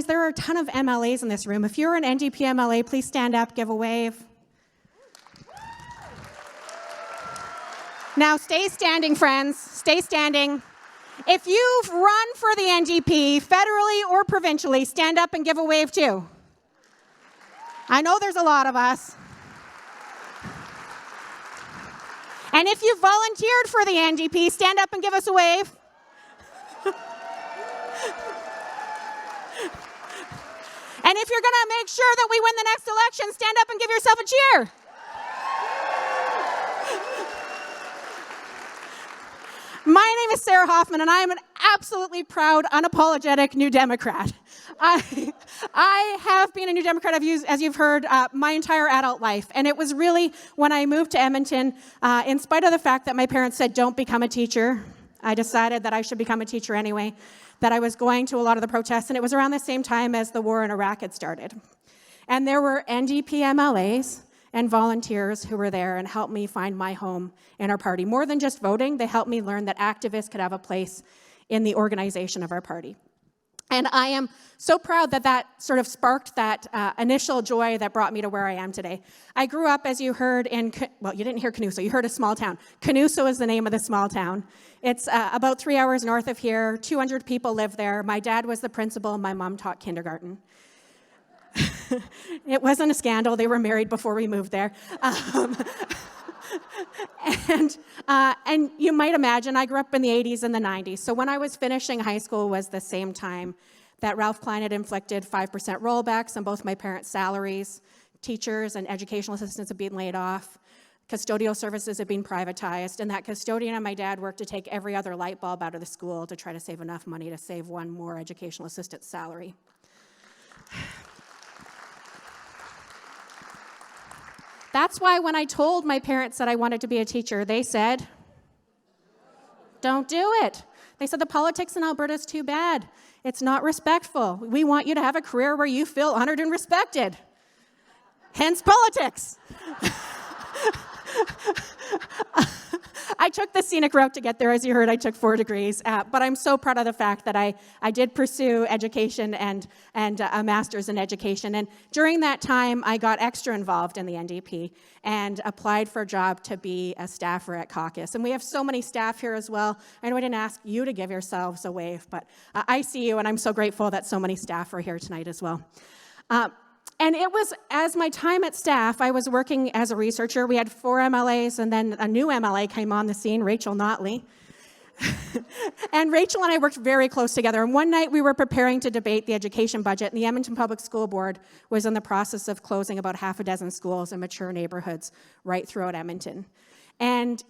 There are a ton of MLAs in this room. If you're an NDP MLA, please stand up, give a wave. Now stay standing, friends. Stay standing. If you've run for the NDP, federally or provincially, stand up and give a wave too. I know there's a lot of us. And if you volunteered for the NDP, stand up and give us a wave. And if you're going to make sure that we win the next election, stand up and give yourself a cheer. My name is Sarah Hoffman, and I am an absolutely proud, unapologetic New Democrat. I have been a New Democrat, as you've heard, my entire adult life. And it was really when I moved to Edmonton, in spite of the fact that my parents said, don't become a teacher, I decided that I should become a teacher anyway, that I was going to a lot of the protests. And it was around the same time as the war in Iraq had started. And there were NDP MLAs and volunteers who were there and helped me find my home in our party. More than just voting, they helped me learn that activists could have a place in the organization of our party. And I am so proud that that sort of sparked that initial joy that brought me to where I am today. I grew up, as you heard, well, you didn't hear Canuso, you heard a small town. Canuso is the name of the small town. It's about 3 hours north of here. 200 people live there. My dad was the principal, my mom taught kindergarten. It wasn't a scandal. They were married before we moved there. And you might imagine, I grew up in the 80s and the 90s. So when I was finishing high school was the same time that Ralph Klein had inflicted 5% rollbacks on both my parents' salaries. Teachers and educational assistants had been laid off. Custodial services had been privatized. And that custodian and my dad worked to take every other light bulb out of the school to try to save enough money to save one more educational assistant's salary. That's why when I told my parents that I wanted to be a teacher, they said, don't do it. They said the politics in Alberta is too bad. It's not respectful. We want you to have a career where you feel honored and respected. Hence politics. I took the scenic route to get there. As you heard, I took 4 degrees. But I'm so proud of the fact that I did pursue education and a master's in education. And during that time, I got extra involved in the NDP and applied for a job to be a staffer at caucus. And we have so many staff here as well. I know I didn't ask you to give yourselves a wave, but I see you, and I'm so grateful that so many staff are here tonight as well. And it was, as my time at staff, I was working as a researcher. We had 4 MLAs, and then a new MLA came on the scene, Rachel Notley. And Rachel and I worked very close together. And one night we were preparing to debate the education budget, and the Edmonton Public School Board was in the process of closing about half a dozen schools in mature neighborhoods right throughout Edmonton. And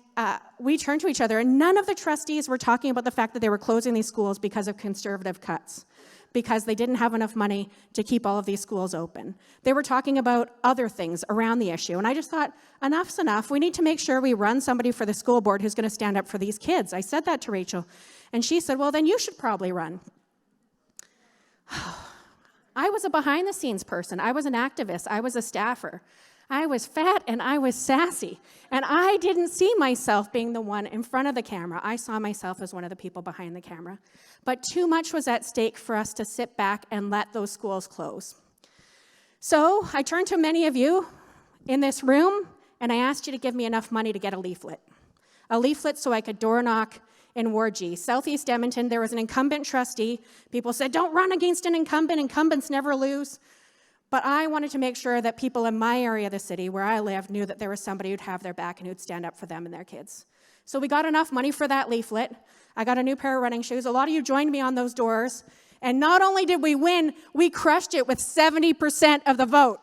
we turned to each other, and none of the trustees were talking about the fact that they were closing these schools because of conservative cuts, because they didn't have enough money to keep all of these schools open. They were talking about other things around the issue. And I just thought, enough's enough. We need to make sure we run somebody for the school board who's going to stand up for these kids. I said that to Rachel. And she said, well, then you should probably run. I was a behind-the-scenes person. I was an activist. I was a staffer. I was fat and I was sassy. And I didn't see myself being the one in front of the camera. I saw myself as one of the people behind the camera. But too much was at stake for us to sit back and let those schools close. So I turned to many of you in this room, and I asked you to give me enough money to get a leaflet. A leaflet so I could door knock in Ward G. Southeast Edmonton, there was an incumbent trustee. People said, don't run against an incumbent. Incumbents never lose. But I wanted to make sure that people in my area of the city, where I live, knew that there was somebody who'd have their back and who'd stand up for them and their kids. So we got enough money for that leaflet. I got a new pair of running shoes. A lot of you joined me on those doors. And not only did we win, we crushed it with 70% of the vote.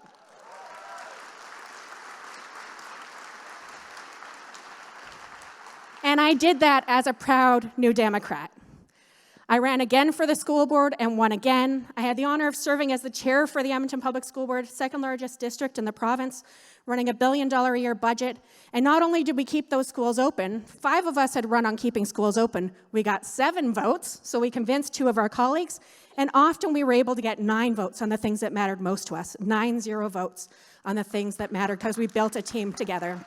And I did that as a proud New Democrat. I ran again for the school board and won again. I had the honor of serving as the chair for the Edmonton Public School Board, second largest district in the province, running a $1 billion a year budget. And not only did we keep those schools open, 5 of us had run on keeping schools open. We got 7 votes, so we convinced 2 of our colleagues. And often we were able to get 9 votes on the things that mattered most to us, 9-0 votes on the things that mattered because we built a team together.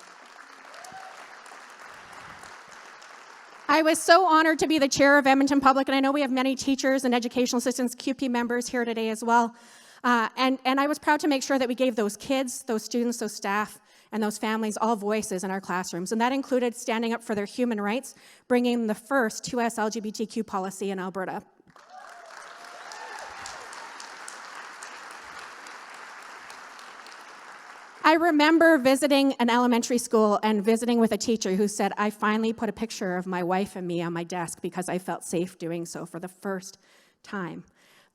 I was so honored to be the chair of Edmonton Public, and I know we have many teachers and educational assistants, QP members here today as well. And I was proud to make sure that we gave those kids, those students, those staff, and those families all voices in our classrooms. And that included standing up for their human rights, bringing the first 2S LGBTQ policy in Alberta. I remember visiting an elementary school and visiting with a teacher who said, I finally put a picture of my wife and me on my desk because I felt safe doing so for the first time.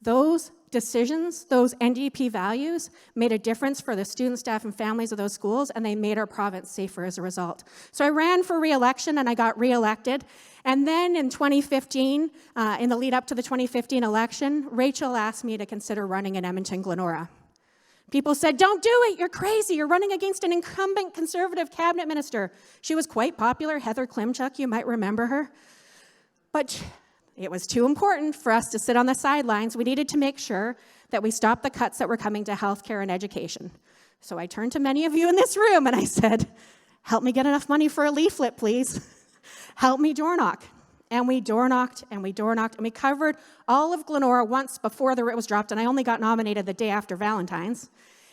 Those decisions, those NDP values, made a difference for the students, staff, and families of those schools, and they made our province safer as a result. So I ran for re-election, and I got re-elected. And then in 2015, in the lead up to the 2015 election, Rachel asked me to consider running in Edmonton-Glenora. People said, don't do it, you're crazy, you're running against an incumbent Conservative cabinet minister. She was quite popular, Heather Klimchuk, you might remember her. But it was too important for us to sit on the sidelines. We needed to make sure that we stopped the cuts that were coming to healthcare and education. So I turned to many of you in this room and I said, help me get enough money for a leaflet, please. Help me door knock. And we door knocked, and we door knocked, and we covered all of Glenora once before the writ was dropped, and I only got nominated the day after Valentine's.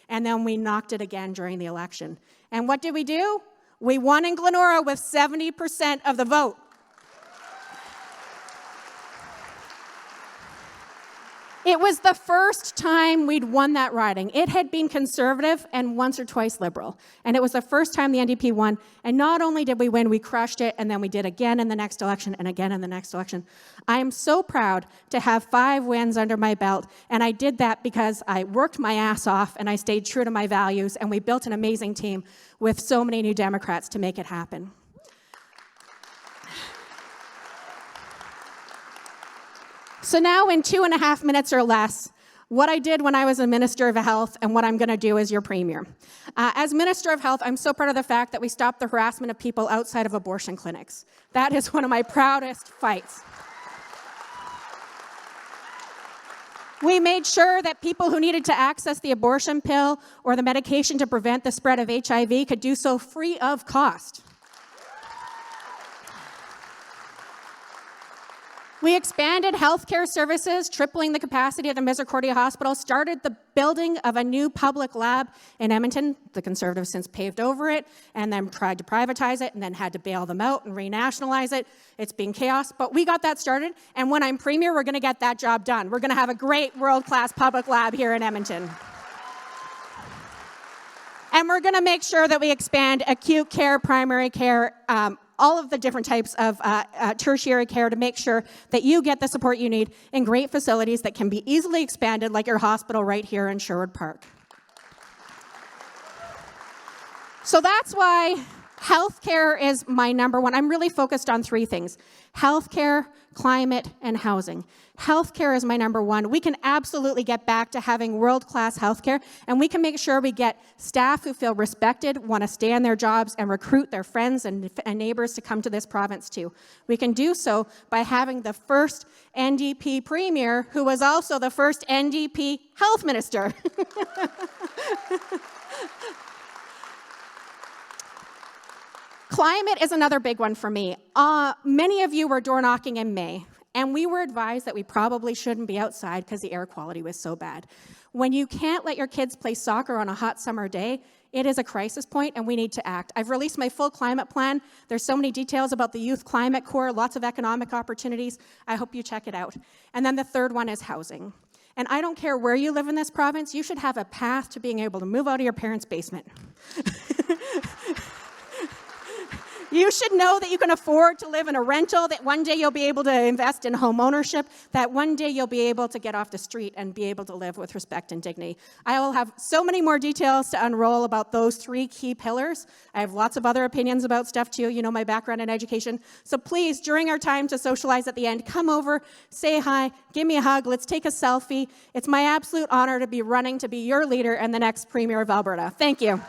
And then we knocked it again during the election. And what did we do? We won in Glenora with 70% of the vote. It was the first time we'd won that riding. It had been Conservative and once or twice Liberal. And it was the first time the NDP won. And not only did we win, we crushed it, and then we did again in the next election and again in the next election. I am so proud to have 5 wins under my belt. And I did that because I worked my ass off and I stayed true to my values. And we built an amazing team with so many New Democrats to make it happen. So now in 2.5 minutes or less, what I did when I was a Minister of Health and what I'm going to do as your Premier. As Minister of Health, I'm so proud of the fact that we stopped the harassment of people outside of abortion clinics. That is one of my proudest fights. We made sure that people who needed to access the abortion pill or the medication to prevent the spread of HIV could do so free of cost. We expanded healthcare services, tripling the capacity of the Misericordia Hospital, started the building of a new public lab in Edmonton. The Conservatives since paved over it and then tried to privatize it and then had to bail them out and renationalize it. It's been chaos, but we got that started. And when I'm Premier, we're going to get that job done. We're going to have a great world-class public lab here in Edmonton. And we're going to make sure that we expand acute care, primary care, all of the different types of tertiary care to make sure that you get the support you need in great facilities that can be easily expanded, like your hospital right here in Sherwood Park. So that's why healthcare is my number one. I'm really focused on 3 things: healthcare, climate, and housing. Healthcare is my number one. We can absolutely get back to having world-class healthcare, and we can make sure we get staff who feel respected, want to stay in their jobs, and recruit their friends and neighbors to come to this province too. We can do so by having the first NDP Premier, who was also the first NDP Health Minister. Climate is another big one for me. Many of you were door knocking in May, and we were advised that we probably shouldn't be outside because the air quality was so bad. When you can't let your kids play soccer on a hot summer day, it is a crisis point, and we need to act. I've released my full climate plan. There's so many details about the Youth Climate Corps, lots of economic opportunities. I hope you check it out. And then the third one is housing. And I don't care where you live in this province, you should have a path to being able to move out of your parents' basement. You should know that you can afford to live in a rental, that one day you'll be able to invest in home ownership, that one day you'll be able to get off the street and be able to live with respect and dignity. I will have so many more details to unroll about those 3 key pillars. I have lots of other opinions about stuff too. You know my background in education. So please, during our time to socialize at the end, come over, say hi, give me a hug, let's take a selfie. It's my absolute honor to be running to be your leader and the next Premier of Alberta. Thank you.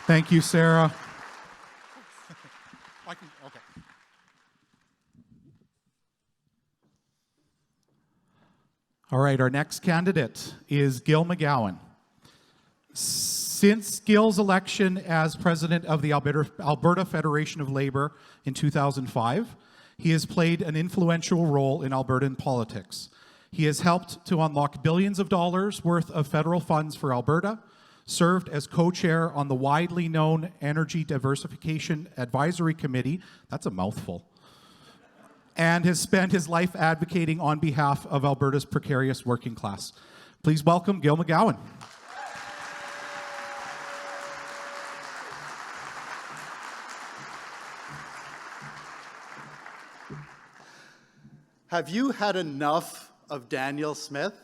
Thank you, Sarah. Okay. All right, our next candidate is Gil McGowan. Since Gill's election as president of the Alberta Federation of Labor in 2005, he has played an influential role in Albertan politics. He has helped to unlock billions of dollars worth of federal funds for Alberta, served as co-chair on the widely known Energy Diversification Advisory Committee, that's a mouthful, and has spent his life advocating on behalf of Alberta's precarious working class. Please welcome Gill McGowan. Have you had enough of Danielle Smith?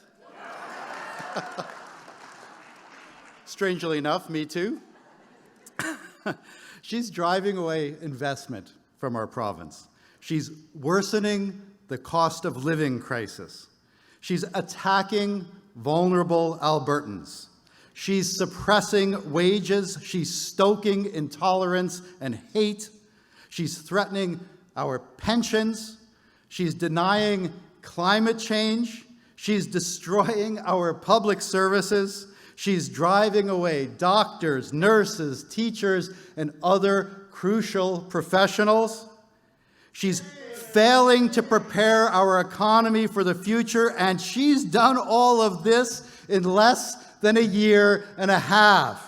Strangely enough, me too. She's driving away investment from our province. She's worsening the cost of living crisis. She's attacking vulnerable Albertans. She's suppressing wages. She's stoking intolerance and hate. She's threatening our pensions. She's denying climate change. She's destroying our public services. She's driving away doctors, nurses, teachers, and other crucial professionals. She's failing to prepare our economy for the future, and she's done all of this in less than a year and a half.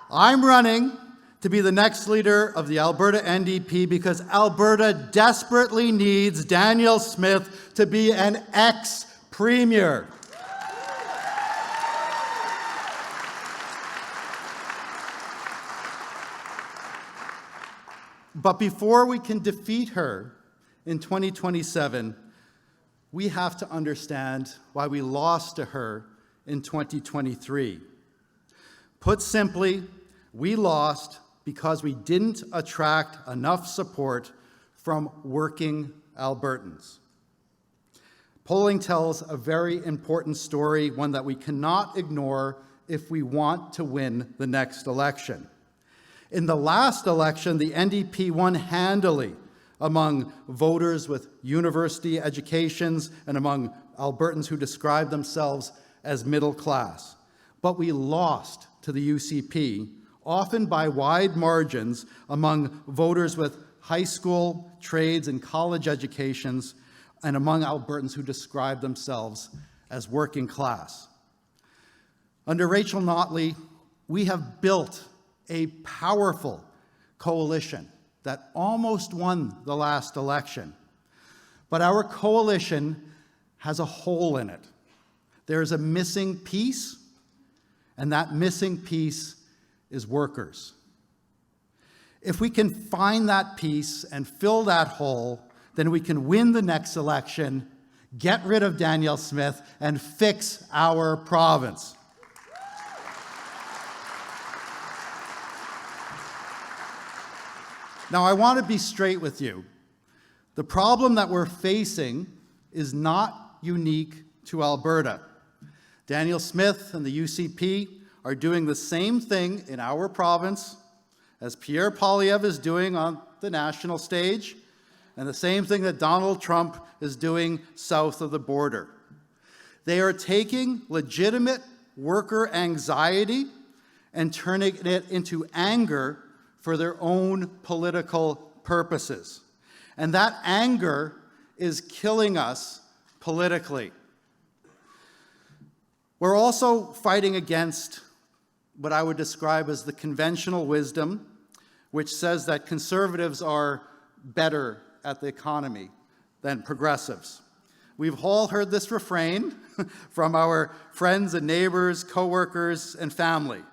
I'm running to be the next leader of the Alberta NDP because Alberta desperately needs Danielle Smith to be an ex-premier. But before we can defeat her in 2027, we have to understand why we lost to her in 2023. Put simply, we lost because we didn't attract enough support from working Albertans. Polling tells a very important story, one that we cannot ignore if we want to win the next election. In the last election, the NDP won handily among voters with university educations and among Albertans who describe themselves as middle class. But we lost to the UCP, often by wide margins among voters with high school, trades, and college educations, and among Albertans who describe themselves as working class. Under Rachel Notley, we have built a powerful coalition that almost won the last election. But our coalition has a hole in it. There's a missing piece, and that missing piece is workers. If we can find that piece and fill that hole, then we can win the next election, get rid of Danielle Smith, and fix our province. Now, I want to be straight with you. The problem that we're facing is not unique to Alberta. Danielle Smith and the UCP are doing the same thing in our province as Pierre Poilievre is doing on the national stage, and the same thing that Donald Trump is doing south of the border. They are taking legitimate worker anxiety and turning it into anger for their own political purposes. And that anger is killing us politically. We're also fighting against what I would describe as the conventional wisdom, which says that conservatives are better at the economy than progressives. We've all heard this refrain from our friends and neighbors, coworkers, and family.